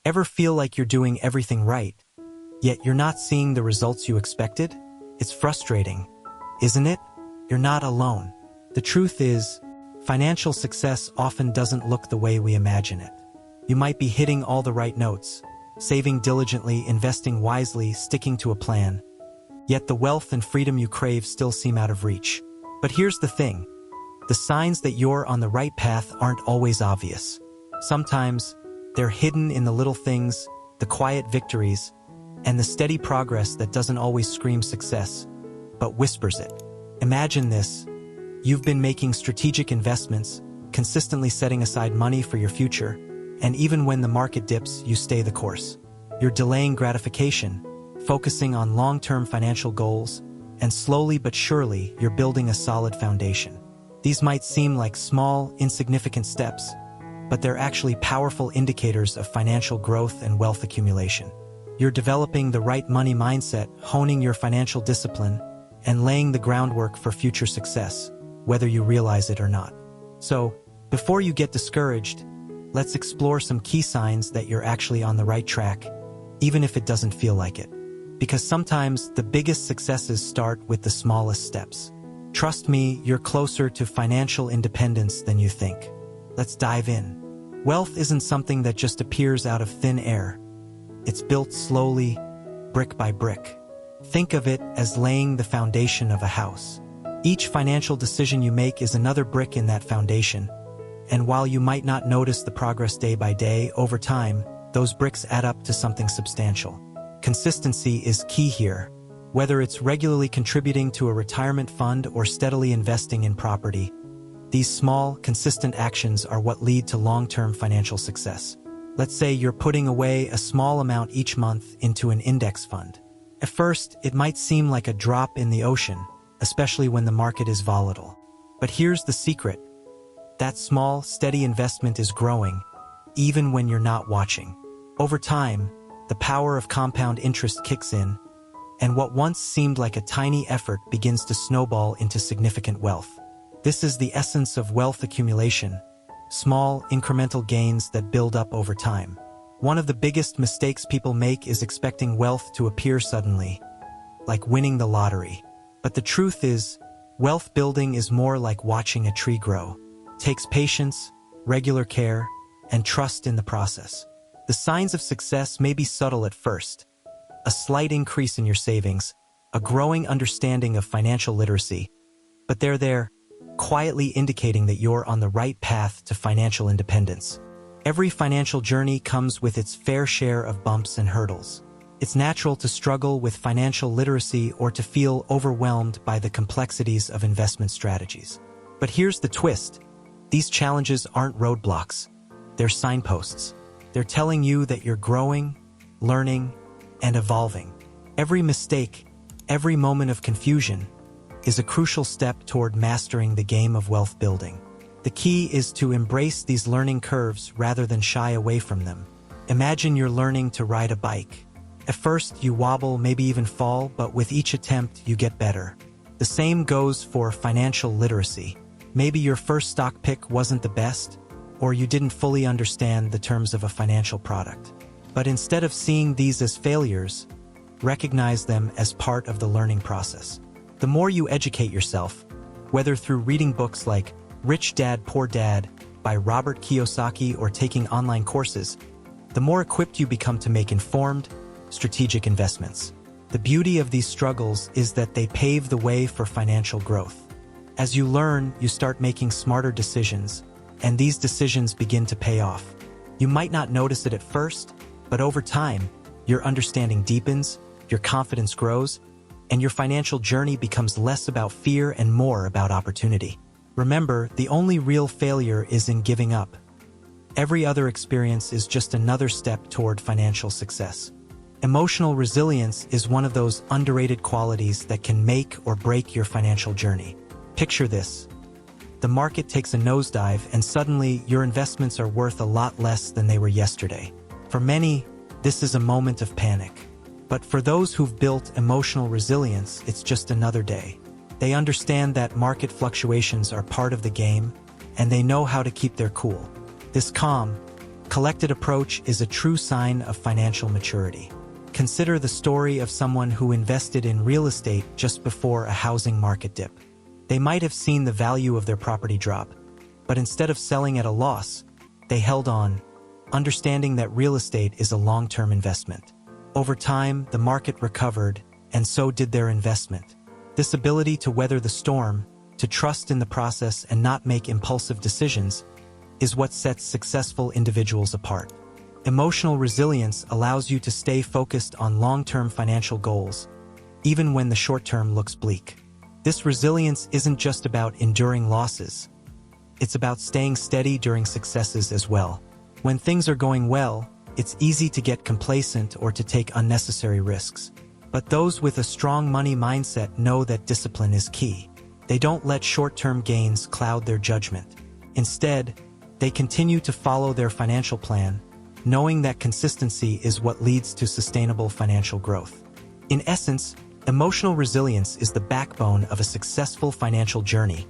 Ever feel like you're doing everything right, yet you're not seeing the results you expected? It's frustrating, isn't it? You're not alone. The truth is, financial success often doesn't look the way we imagine it. You might be hitting all the right notes, saving diligently, investing wisely, sticking to a plan, yet the wealth and freedom you crave still seem out of reach. But here's the thing. The signs that you're on the right path aren't always obvious. Sometimes, they're hidden in the little things, the quiet victories, and the steady progress that doesn't always scream success, but whispers it. Imagine this. You've been making strategic investments, consistently setting aside money for your future, and even when the market dips, you stay the course. You're delaying gratification, focusing on long-term financial goals, and slowly but surely, you're building a solid foundation. These might seem like small, insignificant steps, but they're actually powerful indicators of financial growth and wealth accumulation. You're developing the right money mindset, honing your financial discipline, and laying the groundwork for future success, whether you realize it or not. So, before you get discouraged, let's explore some key signs that you're actually on the right track, even if it doesn't feel like it. Because sometimes the biggest successes start with the smallest steps. Trust me, you're closer to financial independence than you think. Let's dive in. Wealth isn't something that just appears out of thin air. It's built slowly, brick by brick. Think of it as laying the foundation of a house. Each financial decision you make is another brick in that foundation. And while you might not notice the progress day by day, over time, those bricks add up to something substantial. Consistency is key here. Whether it's regularly contributing to a retirement fund or steadily investing in property, these small, consistent actions are what lead to long-term financial success. Let's say you're putting away a small amount each month into an index fund. At first, it might seem like a drop in the ocean, especially when the market is volatile. But here's the secret. That small, steady investment is growing, even when you're not watching. Over time, the power of compound interest kicks in, and what once seemed like a tiny effort begins to snowball into significant wealth. This is the essence of wealth accumulation, small, incremental gains that build up over time. One of the biggest mistakes people make is expecting wealth to appear suddenly, like winning the lottery. But the truth is, wealth building is more like watching a tree grow. It takes patience, regular care, and trust in the process. The signs of success may be subtle at first. A slight increase in your savings, a growing understanding of financial literacy, but they're there, quietly indicating that you're on the right path to financial independence. Every financial journey comes with its fair share of bumps and hurdles. It's natural to struggle with financial literacy or to feel overwhelmed by the complexities of investment strategies. But here's the twist. These challenges aren't roadblocks. They're signposts. They're telling you that you're growing, learning, and evolving. Every mistake, every moment of confusion, is a crucial step toward mastering the game of wealth building. The key is to embrace these learning curves rather than shy away from them. Imagine you're learning to ride a bike. At first, you wobble, maybe even fall, but with each attempt, you get better. The same goes for financial literacy. Maybe your first stock pick wasn't the best, or you didn't fully understand the terms of a financial product. But instead of seeing these as failures, recognize them as part of the learning process. The more you educate yourself, whether through reading books like Rich Dad, Poor Dad by Robert Kiyosaki or taking online courses, the more equipped you become to make informed, strategic investments. The beauty of these struggles is that they pave the way for financial growth. As you learn, you start making smarter decisions, and these decisions begin to pay off. You might not notice it at first, but over time, your understanding deepens, your confidence grows, and your financial journey becomes less about fear and more about opportunity. Remember, the only real failure is in giving up. Every other experience is just another step toward financial success. Emotional resilience is one of those underrated qualities that can make or break your financial journey. Picture this. The market takes a nosedive and suddenly your investments are worth a lot less than they were yesterday. For many, this is a moment of panic. But for those who've built emotional resilience, it's just another day. They understand that market fluctuations are part of the game, and they know how to keep their cool. This calm, collected approach is a true sign of financial maturity. Consider the story of someone who invested in real estate just before a housing market dip. They might have seen the value of their property drop, but instead of selling at a loss, they held on, understanding that real estate is a long-term investment. Over time, the market recovered, and so did their investment. This ability to weather the storm, to trust in the process and not make impulsive decisions, is what sets successful individuals apart. Emotional resilience allows you to stay focused on long-term financial goals, even when the short-term looks bleak. This resilience isn't just about enduring losses. It's about staying steady during successes as well. When things are going well, it's easy to get complacent or to take unnecessary risks. But those with a strong money mindset know that discipline is key. They don't let short-term gains cloud their judgment. Instead, they continue to follow their financial plan, knowing that consistency is what leads to sustainable financial growth. In essence, emotional resilience is the backbone of a successful financial journey,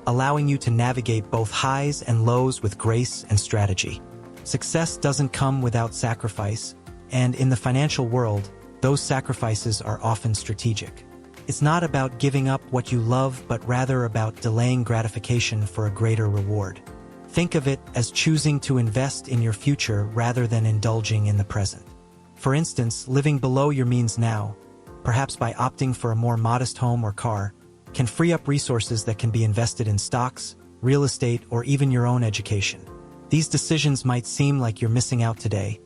allowing you to navigate both highs and lows with grace and strategy. Success doesn't come without sacrifice, and in the financial world, those sacrifices are often strategic. It's not about giving up what you love, but rather about delaying gratification for a greater reward. Think of it as choosing to invest in your future rather than indulging in the present. For instance, living below your means now, perhaps by opting for a more modest home or car, can free up resources that can be invested in stocks, real estate, or even your own education. These decisions might seem like you're missing out today,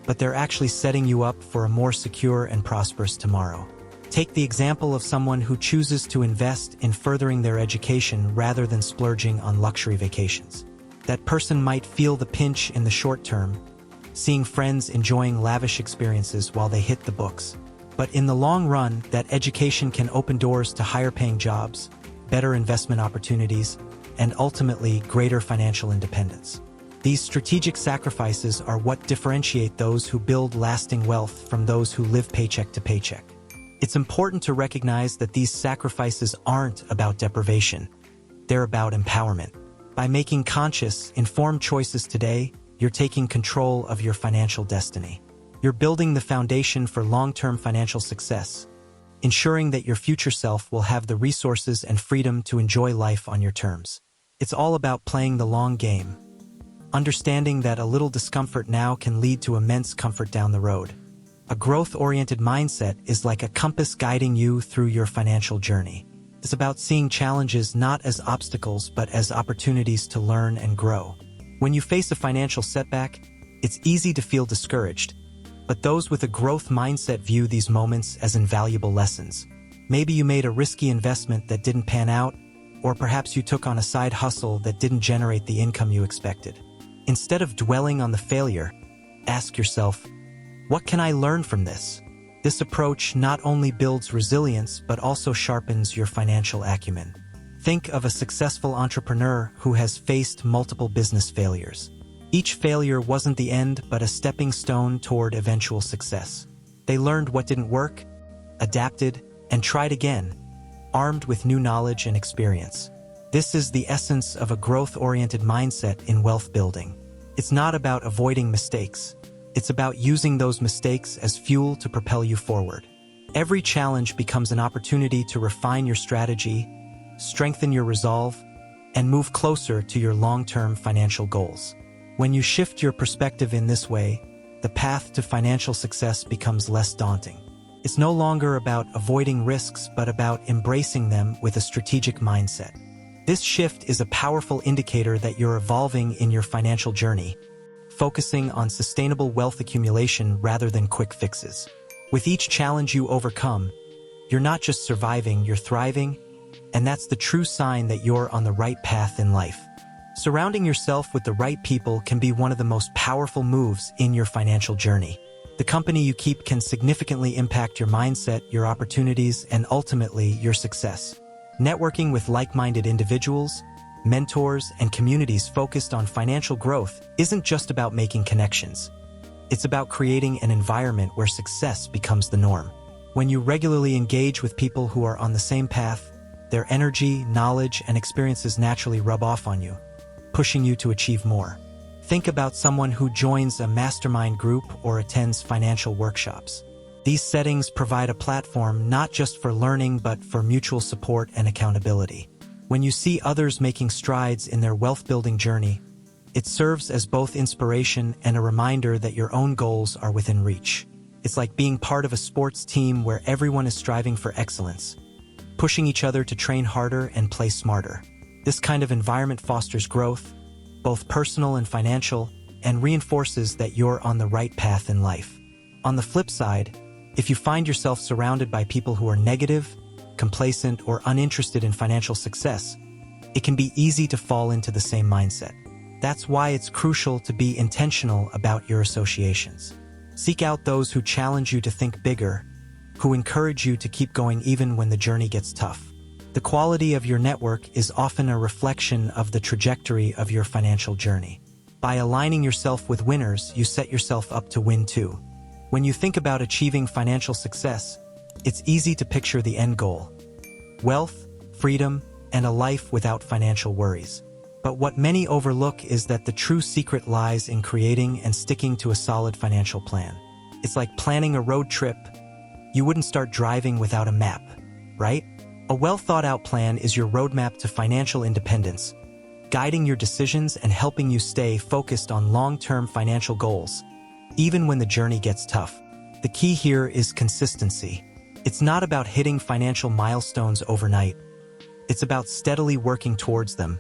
but they're actually setting you up for a more secure and prosperous tomorrow. Take the example of someone who chooses to invest in furthering their education rather than splurging on luxury vacations. That person might feel the pinch in the short term, seeing friends enjoying lavish experiences while they hit the books. But in the long run, that education can open doors to higher-paying jobs, better investment opportunities, and ultimately greater financial independence. These strategic sacrifices are what differentiate those who build lasting wealth from those who live paycheck to paycheck. It's important to recognize that these sacrifices aren't about deprivation. They're about empowerment. By making conscious, informed choices today, you're taking control of your financial destiny. You're building the foundation for long-term financial success, ensuring that your future self will have the resources and freedom to enjoy life on your terms. It's all about playing the long game, understanding that a little discomfort now can lead to immense comfort down the road. A growth-oriented mindset is like a compass guiding you through your financial journey. It's about seeing challenges not as obstacles but as opportunities to learn and grow. When you face a financial setback, it's easy to feel discouraged, but those with a growth mindset view these moments as invaluable lessons. Maybe you made a risky investment that didn't pan out, or perhaps you took on a side hustle that didn't generate the income you expected. Instead of dwelling on the failure, ask yourself, what can I learn from this? This approach not only builds resilience but also sharpens your financial acumen. Think of a successful entrepreneur who has faced multiple business failures. Each failure wasn't the end but a stepping stone toward eventual success. They learned what didn't work, adapted, and tried again, armed with new knowledge and experience. This is the essence of a growth-oriented mindset in wealth building. It's not about avoiding mistakes. It's about using those mistakes as fuel to propel you forward. Every challenge becomes an opportunity to refine your strategy, strengthen your resolve, and move closer to your long-term financial goals. When you shift your perspective in this way, the path to financial success becomes less daunting. It's no longer about avoiding risks but about embracing them with a strategic mindset. This shift is a powerful indicator that you're evolving in your financial journey, focusing on sustainable wealth accumulation rather than quick fixes. With each challenge you overcome, you're not just surviving, you're thriving, and that's the true sign that you're on the right path in life. Surrounding yourself with the right people can be one of the most powerful moves in your financial journey. The company you keep can significantly impact your mindset, your opportunities, and ultimately your success. Networking with like-minded individuals, mentors, and communities focused on financial growth isn't just about making connections. It's about creating an environment where success becomes the norm. When you regularly engage with people who are on the same path, their energy, knowledge, and experiences naturally rub off on you, pushing you to achieve more. Think about someone who joins a mastermind group or attends financial workshops. These settings provide a platform not just for learning but for mutual support and accountability. When you see others making strides in their wealth-building journey, it serves as both inspiration and a reminder that your own goals are within reach. It's like being part of a sports team where everyone is striving for excellence, pushing each other to train harder and play smarter. This kind of environment fosters growth, both personal and financial, and reinforces that you're on the right path in life. On the flip side, if you find yourself surrounded by people who are negative, complacent, or uninterested in financial success, it can be easy to fall into the same mindset. That's why it's crucial to be intentional about your associations. Seek out those who challenge you to think bigger, who encourage you to keep going even when the journey gets tough. The quality of your network is often a reflection of the trajectory of your financial journey. By aligning yourself with winners, you set yourself up to win too. When you think about achieving financial success, it's easy to picture the end goal: wealth, freedom, and a life without financial worries. But what many overlook is that the true secret lies in creating and sticking to a solid financial plan. It's like planning a road trip. You wouldn't start driving without a map, right? A well-thought-out plan is your roadmap to financial independence, guiding your decisions and helping you stay focused on long-term financial goals, even when the journey gets tough. The key here is consistency. It's not about hitting financial milestones overnight. It's about steadily working towards them,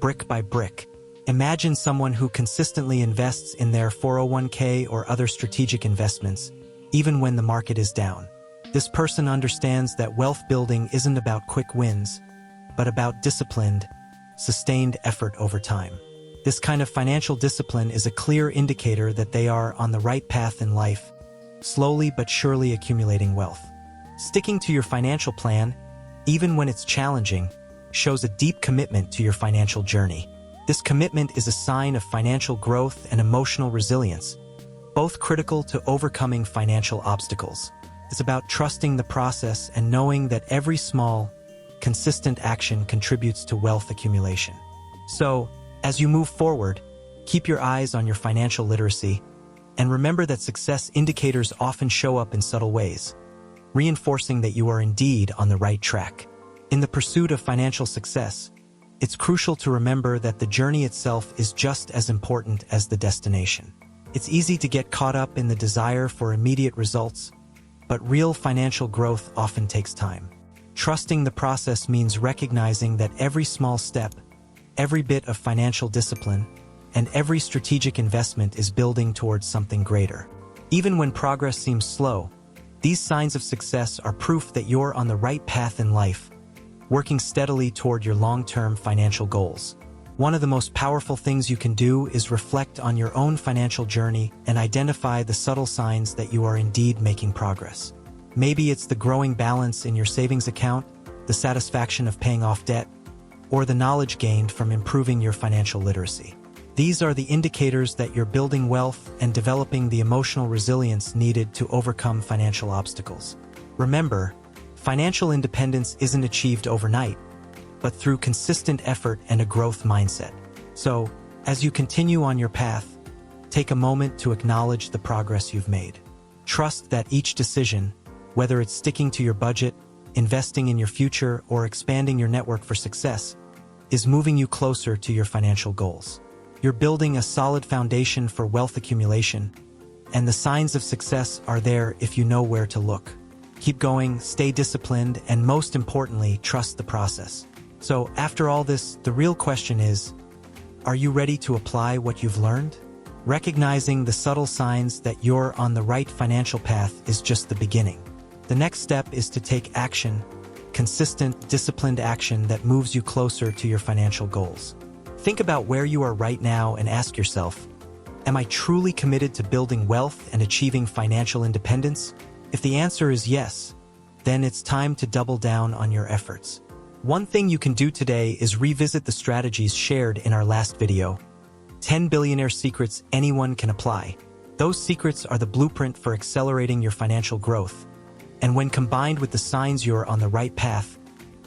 brick by brick. Imagine someone who consistently invests in their 401k or other strategic investments, even when the market is down. This person understands that wealth building isn't about quick wins, but about disciplined, sustained effort over time. This kind of financial discipline is a clear indicator that they are on the right path in life, slowly but surely accumulating wealth. Sticking to your financial plan, even when it's challenging, shows a deep commitment to your financial journey. This commitment is a sign of financial growth and emotional resilience, both critical to overcoming financial obstacles. It's about trusting the process and knowing that every small, consistent action contributes to wealth accumulation. So, as you move forward, keep your eyes on your financial literacy, and remember that success indicators often show up in subtle ways, reinforcing that you are indeed on the right track. In the pursuit of financial success, it's crucial to remember that the journey itself is just as important as the destination. It's easy to get caught up in the desire for immediate results, but real financial growth often takes time. Trusting the process means recognizing that every small step, every bit of financial discipline, and every strategic investment is building towards something greater. Even when progress seems slow, these signs of success are proof that you're on the right path in life, working steadily toward your long-term financial goals. One of the most powerful things you can do is reflect on your own financial journey and identify the subtle signs that you are indeed making progress. Maybe it's the growing balance in your savings account, the satisfaction of paying off debt, or the knowledge gained from improving your financial literacy. These are the indicators that you're building wealth and developing the emotional resilience needed to overcome financial obstacles. Remember, financial independence isn't achieved overnight, but through consistent effort and a growth mindset. So, as you continue on your path, take a moment to acknowledge the progress you've made. Trust that each decision, whether it's sticking to your budget, investing in your future, or expanding your network for success, is moving you closer to your financial goals. You're building a solid foundation for wealth accumulation, and the signs of success are there if you know where to look. Keep going, stay disciplined, and most importantly, trust the process. So, after all this, the real question is, are you ready to apply what you've learned? Recognizing the subtle signs that you're on the right financial path is just the beginning. The next step is to take action, consistent, disciplined action that moves you closer to your financial goals. Think about where you are right now and ask yourself, am I truly committed to building wealth and achieving financial independence? If the answer is yes, then it's time to double down on your efforts. One thing you can do today is revisit the strategies shared in our last video. 10 billionaire secrets anyone can apply. Those secrets are the blueprint for accelerating your financial growth. And when combined with the signs you're on the right path,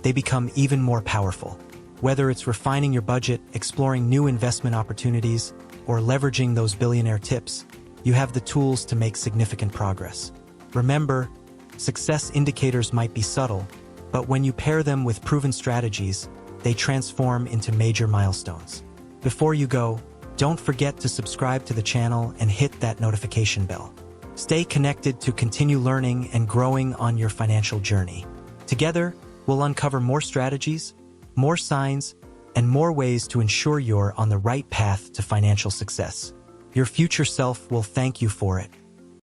they become even more powerful. Whether it's refining your budget, exploring new investment opportunities, or leveraging those billionaire tips, you have the tools to make significant progress. Remember, success indicators might be subtle, but when you pair them with proven strategies, they transform into major milestones. Before you go, don't forget to subscribe to the channel and hit that notification bell. Stay connected to continue learning and growing on your financial journey. Together, we'll uncover more strategies, more signs, and more ways to ensure you're on the right path to financial success. Your future self will thank you for it.